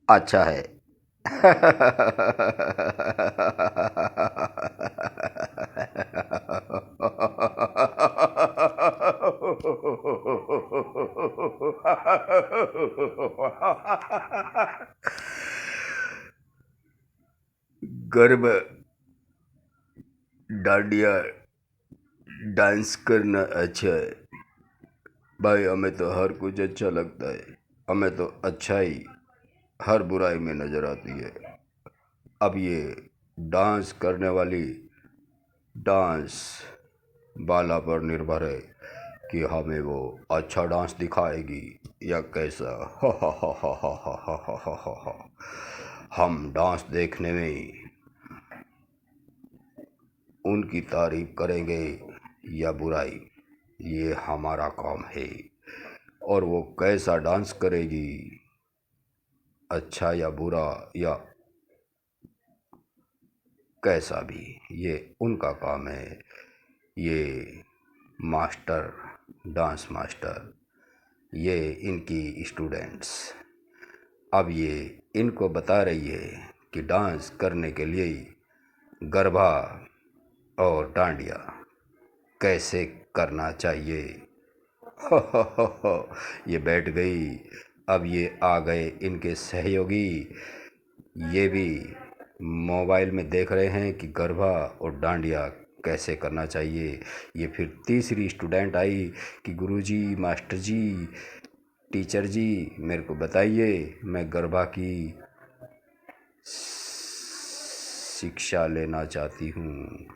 अच्छा है। गर्व डांडिया डांस करना अच्छा है। भाई हमें तो हर कुछ अच्छा लगता है। हमें तो अच्छाई हर बुराई में नजर आती है। अब ये डांस करने वाली डांस बाला पर निर्भर है कि हमें वो अच्छा डांस दिखाएगी या कैसा। हम डांस देखने में उनकी तारीफ करेंगे या बुराई, ये हमारा काम है। और वो कैसा डांस करेगी, अच्छा या बुरा या कैसा भी, ये उनका काम है। ये मास्टर, डांस मास्टर, ये इनकी स्टूडेंट्स, अब ये इनको बता रही है कि डांस करने के लिए गरबा और डांडिया कैसे करना चाहिए। हो हो, ये बैठ गई। अब ये आ गए इनके सहयोगी, ये भी मोबाइल में देख रहे हैं कि गरबा और डांडिया कैसे करना चाहिए। ये फिर तीसरी स्टूडेंट आई कि गुरुजी, मास्टर जी, टीचर जी, मेरे को बताइए, मैं गरबा की शिक्षा लेना चाहती हूँ।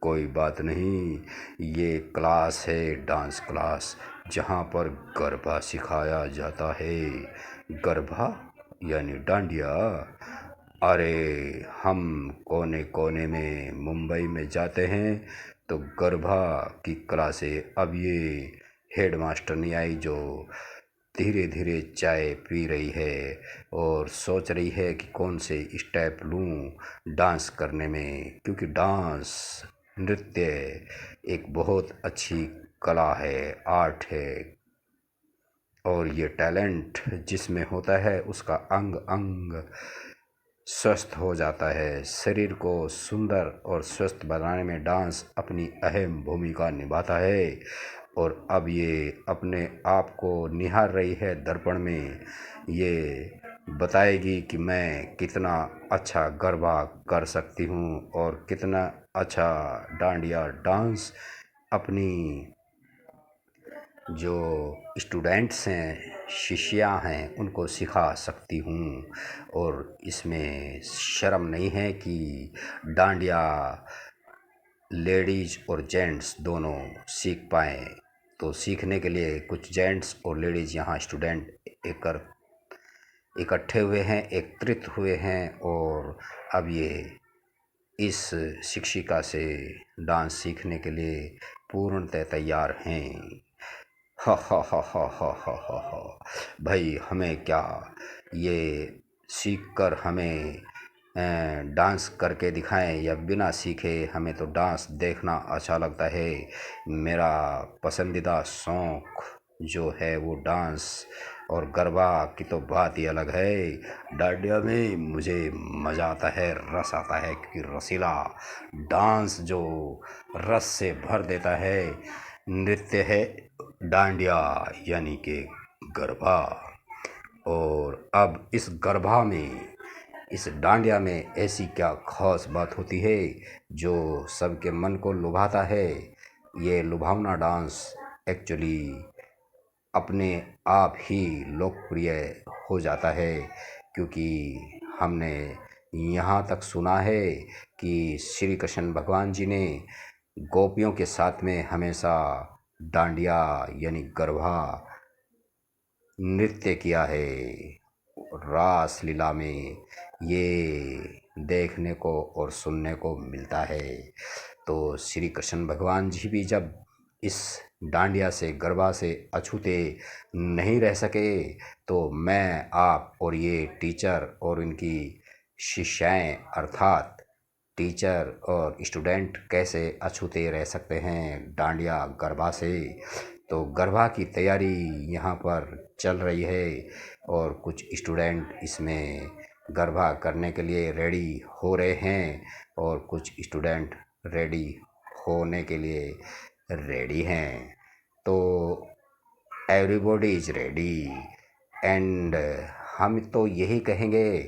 कोई बात नहीं, ये क्लास है, डांस क्लास, जहाँ पर गरबा सिखाया जाता है। गरबा यानी डांडिया। अरे हम कोने कोने में मुंबई में जाते हैं तो गरबा की क्लासें, अब ये हेड मास्टर नहीं आई जो धीरे धीरे चाय पी रही है और सोच रही है कि कौन से स्टेप लूँ डांस करने में, क्योंकि डांस, नृत्य एक बहुत अच्छी कला है, आर्ट है। और ये टैलेंट जिसमें होता है उसका अंग अंग स्वस्थ हो जाता है। शरीर को सुंदर और स्वस्थ बनाने में डांस अपनी अहम भूमिका निभाता है। और अब ये अपने आप को निहार रही है दर्पण में। ये बताएगी कि मैं कितना अच्छा गरबा कर सकती हूँ और कितना अच्छा डांडिया डांस अपनी जो स्टूडेंट्स हैं, शिष्या हैं, उनको सिखा सकती हूँ। और इसमें शर्म नहीं है कि डांडिया लेडीज और जेंट्स दोनों सीख पाएँ। तो सीखने के लिए कुछ जेंट्स और लेडीज यहाँ स्टूडेंट इकट्ठे हुए हैं, एकत्रित हुए हैं और अब ये इस शिक्षिका से डांस सीखने के लिए पूर्णतः तैयार हैं। हा हा हा हा हा हा हा हा। भाई हमें क्या, ये सीख कर हमें डांस करके दिखाएं या बिना सीखे, हमें तो डांस देखना अच्छा लगता है। मेरा पसंदीदा शौक़ जो है वो डांस और गरबा की तो बात ही अलग है। डांडिया में मुझे मज़ा आता है, रस आता है, क्योंकि रसीला डांस जो रस से भर देता है, नृत्य है डांडिया यानी कि गरबा। और अब इस गरबा में, इस डांडिया में ऐसी क्या खास बात होती है जो सबके मन को लुभाता है। ये लुभावना डांस एक्चुअली अपने आप ही लोकप्रिय हो जाता है, क्योंकि हमने यहाँ तक सुना है कि श्री कृष्ण भगवान जी ने गोपियों के साथ में हमेशा डांडिया यानी गरबा नृत्य किया है। रास लीला में ये देखने को और सुनने को मिलता है। तो श्री कृष्ण भगवान जी भी जब इस डांडिया से, गरबा से अछूते नहीं रह सके, तो मैं, आप और ये टीचर और इनकी शिष्याएं अर्थात टीचर और स्टूडेंट कैसे अछूते रह सकते हैं डांडिया गरबा से। तो गरबा की तैयारी यहाँ पर चल रही है। और कुछ स्टूडेंट इसमें गरबा करने के लिए रेडी हो रहे हैं और कुछ स्टूडेंट रेडी होने के लिए रेडी हैं। तो एवरीबॉडी इज रेडी एंड हम तो यही कहेंगे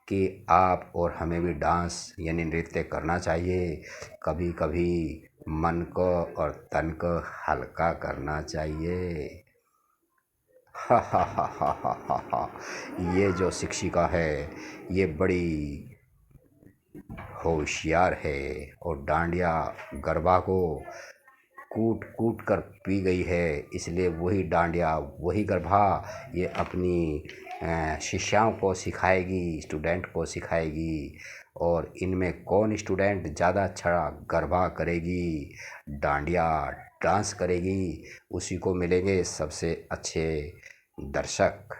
कि आप और हमें भी डांस यानी नृत्य करना चाहिए। कभी कभी मन को और तन को हल्का करना चाहिए। हा हा हा हा हा हा हा। ये जो शिक्षिका है ये बड़ी होशियार है और डांडिया गरबा को कूट कूट कर पी गई है, इसलिए वही डांडिया वही गरबा ये अपनी शिष्याओं को सिखाएगी, स्टूडेंट को सिखाएगी। और इनमें कौन स्टूडेंट ज़्यादा अच्छा गरबा करेगी, डांडिया डांस करेगी, उसी को मिलेंगे सबसे अच्छे दर्शक।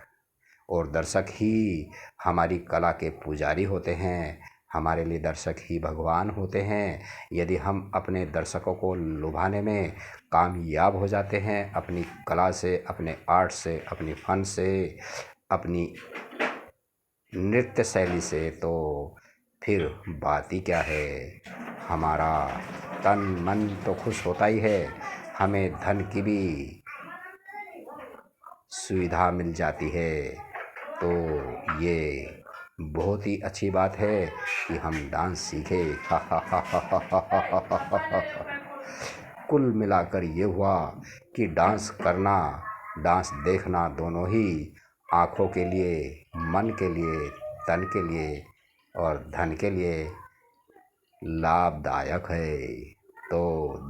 और दर्शक ही हमारी कला के पुजारी होते हैं, हमारे लिए दर्शक ही भगवान होते हैं। यदि हम अपने दर्शकों को लुभाने में कामयाब हो जाते हैं अपनी कला से, अपने आर्ट से, अपनी फन से, अपनी नृत्य शैली से, तो फिर बात ही क्या है। हमारा तन मन तो खुश होता ही है, हमें धन की भी सुविधा मिल जाती है। तो ये बहुत ही अच्छी बात है कि हम डांस सीखें। हा हा हा हा हा हा हा हा हा हा। कुल मिलाकर ये हुआ कि डांस करना, डांस देखना दोनों ही आँखों के लिए, मन के लिए, तन के लिए और धन के लिए लाभदायक है। तो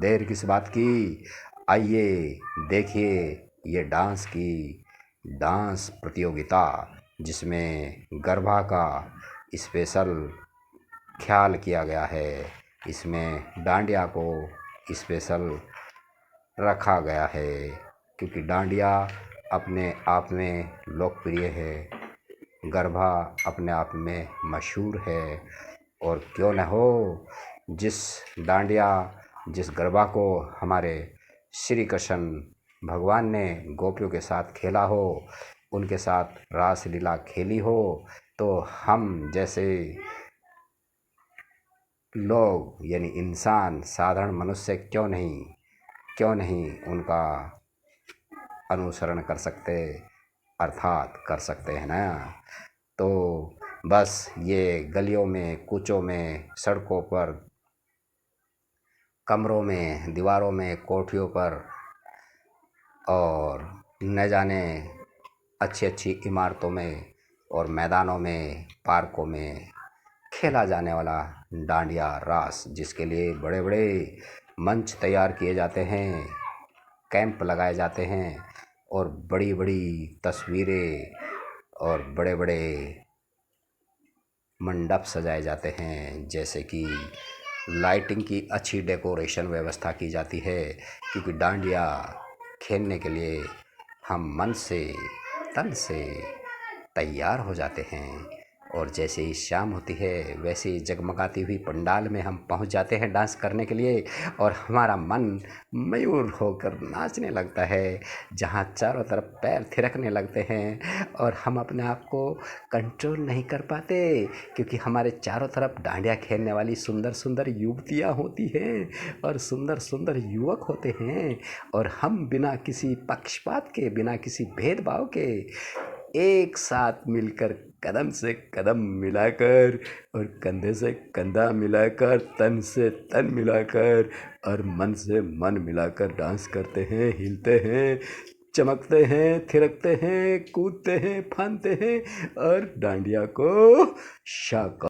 देर किस बात की, आइए देखिए ये डांस प्रतियोगिता जिसमें गरबा का स्पेशल ख्याल किया गया है। इसमें डांडिया को स्पेशल रखा गया है क्योंकि डांडिया अपने आप में लोकप्रिय है, गरबा अपने आप में मशहूर है। और क्यों न हो, जिस डांडिया जिस गरबा को हमारे श्री कृष्ण भगवान ने गोपियों के साथ खेला हो, उनके साथ रास लीला खेली हो, तो हम जैसे लोग यानी इंसान, साधारण मनुष्य क्यों नहीं उनका अनुसरण कर सकते, अर्थात कर सकते हैं ना। तो बस ये गलियों में, कूचों में, सड़कों पर, कमरों में, दीवारों में, कोठरियों पर और न जाने अच्छी अच्छी इमारतों में और मैदानों में, पार्कों में खेला जाने वाला डांडिया रास, जिसके लिए बड़े बड़े मंच तैयार किए जाते हैं, कैंप लगाए जाते हैं और बड़ी बड़ी तस्वीरें और बड़े बड़े मंडप सजाए जाते हैं, जैसे कि लाइटिंग की अच्छी डेकोरेशन व्यवस्था की जाती है। क्योंकि डांडिया खेलने के लिए हम मन से, तन से तैयार हो जाते हैं और जैसे ही शाम होती है वैसे ही जगमगाती हुई पंडाल में हम पहुंच जाते हैं डांस करने के लिए और हमारा मन मयूर होकर नाचने लगता है, जहां चारों तरफ पैर थिरकने लगते हैं और हम अपने आप को कंट्रोल नहीं कर पाते क्योंकि हमारे चारों तरफ डांडिया खेलने वाली सुंदर सुंदर युवतियाँ होती हैं और सुंदर सुंदर युवक होते हैं और हम बिना किसी पक्षपात के, बिना किसी भेदभाव के एक साथ मिलकर, कदम से कदम मिलाकर और कंधे से कंधा मिलाकर, तन से तन मिलाकर और मन से मन मिलाकर डांस करते हैं, हिलते हैं, चमकते हैं, थिरकते हैं, कूदते हैं, फानते हैं और डांडिया को शाका